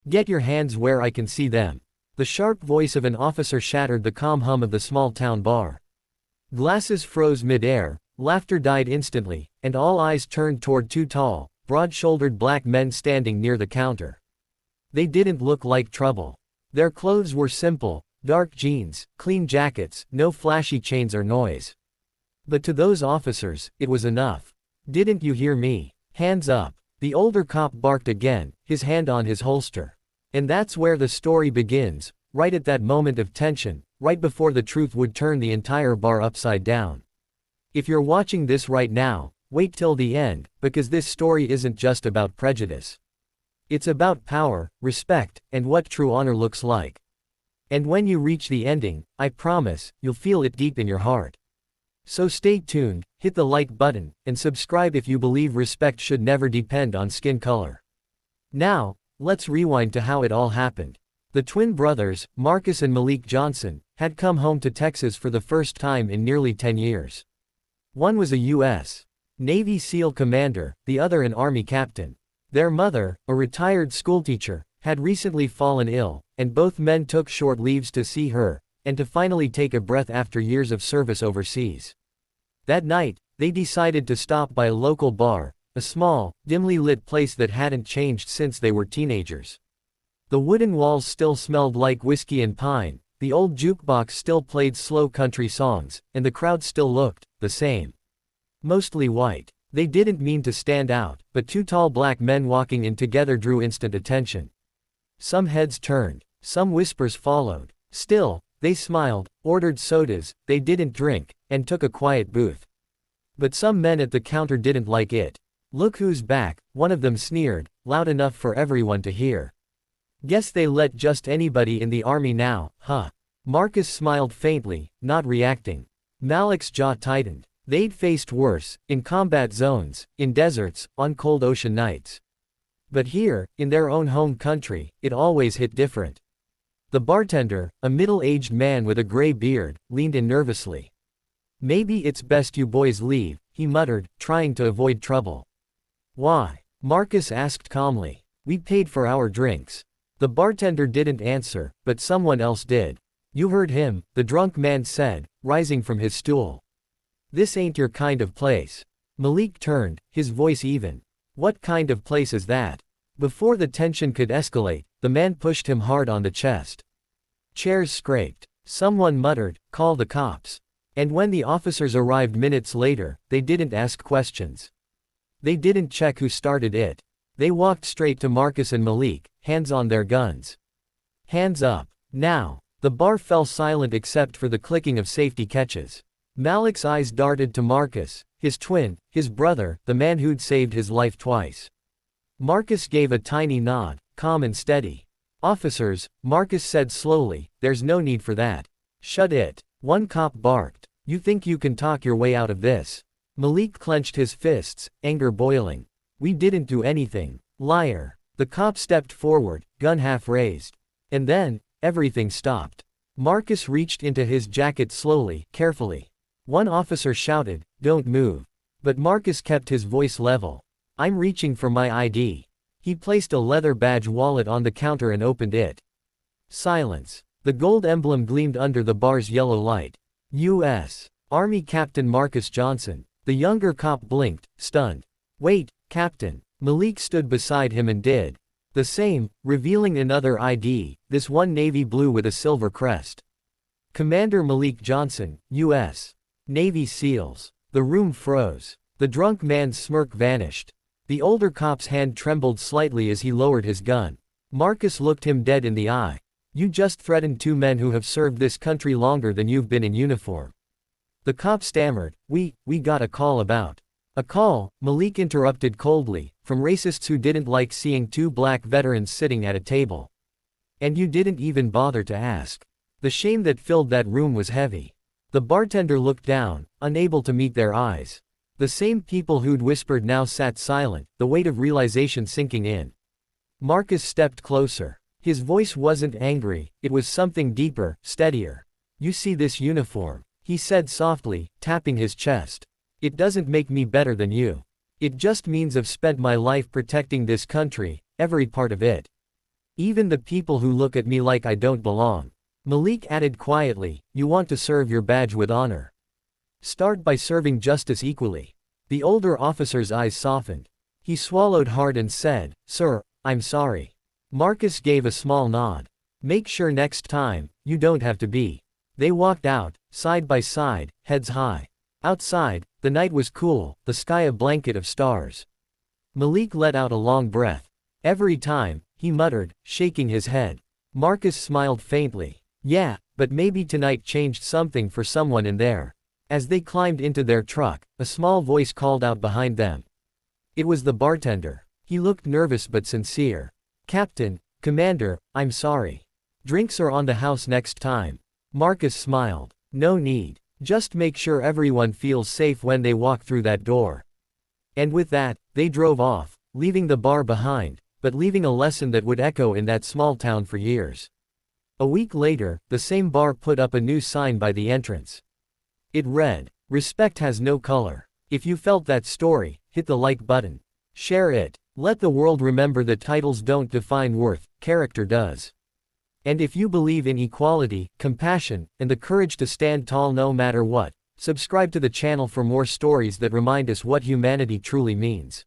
Get your hands where I can see them. The sharp voice of an officer shattered the calm hum of the small-town bar. Glasses froze mid-air, laughter died instantly, and all eyes turned toward two tall, broad-shouldered black men standing near the counter. They didn't look like trouble. Their clothes were simple, dark jeans, clean jackets, no flashy chains or noise. But to those officers, it was enough. "Didn't you hear me? Hands up." The older cop barked again, his hand on his holster. And that's where the story begins, right at that moment of tension, right before the truth would turn the entire bar upside down. If you're watching this right now, wait till the end, because this story isn't just about prejudice. It's about power, respect, and what true honor looks like. And when you reach the ending, I promise, you'll feel it deep in your heart. So stay tuned, hit the like button, and subscribe if you believe respect should never depend on skin color. Now, let's rewind to how it all happened. The twin brothers, Marcus and Malik Johnson, had come home to Texas for the first time in nearly 10 years. One was a U.S. Navy SEAL commander, the other an Army captain. Their mother, a retired schoolteacher, had recently fallen ill, and both men took short leaves to see her, and to finally take a breath after years of service overseas. That night, they decided to stop by a local bar, a small, dimly lit place that hadn't changed since they were teenagers. The wooden walls still smelled like whiskey and pine, the old jukebox still played slow country songs, and the crowd still looked the same. Mostly white. They didn't mean to stand out, but two tall black men walking in together drew instant attention. Some heads turned, some whispers followed. Still, they smiled, ordered sodas, they didn't drink, and took a quiet booth. But some men at the counter didn't like it. "Look who's back," one of them sneered, loud enough for everyone to hear. "Guess they let just anybody in the Army now, huh?" Marcus smiled faintly, not reacting. Malik's jaw tightened. They'd faced worse, in combat zones, in deserts, on cold ocean nights. But here, in their own home country, it always hit different. The bartender, a middle-aged man with a gray beard, leaned in nervously. "Maybe it's best you boys leave," he muttered, trying to avoid trouble. "Why?" Marcus asked calmly. "We paid for our drinks." The bartender didn't answer, but someone else did. "You heard him," the drunk man said, rising from his stool. "This ain't your kind of place." Malik turned, his voice even. "What kind of place is that?" Before the tension could escalate, the man pushed him hard on the chest. Chairs scraped. Someone muttered, "Call the cops." And when the officers arrived minutes later, they didn't ask questions. They didn't check who started it. They walked straight to Marcus and Malik, hands on their guns. "Hands up. Now." The bar fell silent except for the clicking of safety catches. Malik's eyes darted to Marcus, his twin, his brother, the man who'd saved his life twice. Marcus gave a tiny nod, calm and steady. "Officers," Marcus said slowly, "there's no need for that." "Shut it." One cop barked. "You think you can talk your way out of this?" Malik clenched his fists, anger boiling. "We didn't do anything. Liar." The cop stepped forward, gun half raised. And then, everything stopped. Marcus reached into his jacket slowly, carefully. One officer shouted, "Don't move." But Marcus kept his voice level. "I'm reaching for my ID." He placed a leather badge wallet on the counter and opened it. Silence. The gold emblem gleamed under the bar's yellow light. U.S. Army Captain Marcus Johnson. The younger cop blinked, stunned. "Wait, Captain." Malik stood beside him and did the same, revealing another ID, this one navy blue with a silver crest. "Commander Malik Johnson, U.S. Navy SEALs." The room froze. The drunk man's smirk vanished. The older cop's hand trembled slightly as he lowered his gun. Marcus looked him dead in the eye. "You just threatened two men who have served this country longer than you've been in uniform." The cop stammered, We got a call about." "A call," Malik interrupted coldly, "from racists who didn't like seeing two black veterans sitting at a table. And you didn't even bother to ask." The shame that filled that room was heavy. The bartender looked down, unable to meet their eyes. The same people who'd whispered now sat silent, the weight of realization sinking in. Marcus stepped closer. His voice wasn't angry, it was something deeper, steadier. "You see this uniform," he said softly, tapping his chest. "It doesn't make me better than you. It just means I've spent my life protecting this country, every part of it." Even the people who look at me like I don't belong. Malik added quietly, you want to serve your badge with honor. Start by serving justice equally. The older officer's eyes softened. He swallowed hard and said, Sir, I'm sorry. Marcus gave a small nod. Make sure next time, you don't have to be. They walked out, side by side, heads high. Outside, the night was cool, the sky a blanket of stars. Malik let out a long breath. Every time, he muttered, shaking his head. Marcus smiled faintly. Yeah, but maybe tonight changed something for someone in there. As they climbed into their truck, a small voice called out behind them. It was the bartender. He looked nervous but sincere. Captain, Commander, I'm sorry. Drinks are on the house next time. Marcus smiled. No need. Just make sure everyone feels safe when they walk through that door. And with that, they drove off, leaving the bar behind, but leaving a lesson that would echo in that small town for years. A week later, the same bar put up a new sign by the entrance. It read, Respect has no color. If you felt that story, hit the like button. Share it. Let the world remember that titles don't define worth, character does. And if you believe in equality, compassion, and the courage to stand tall no matter what, subscribe to the channel for more stories that remind us what humanity truly means.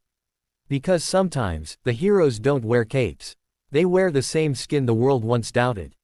Because sometimes, the heroes don't wear capes. They wear the same skin the world once doubted.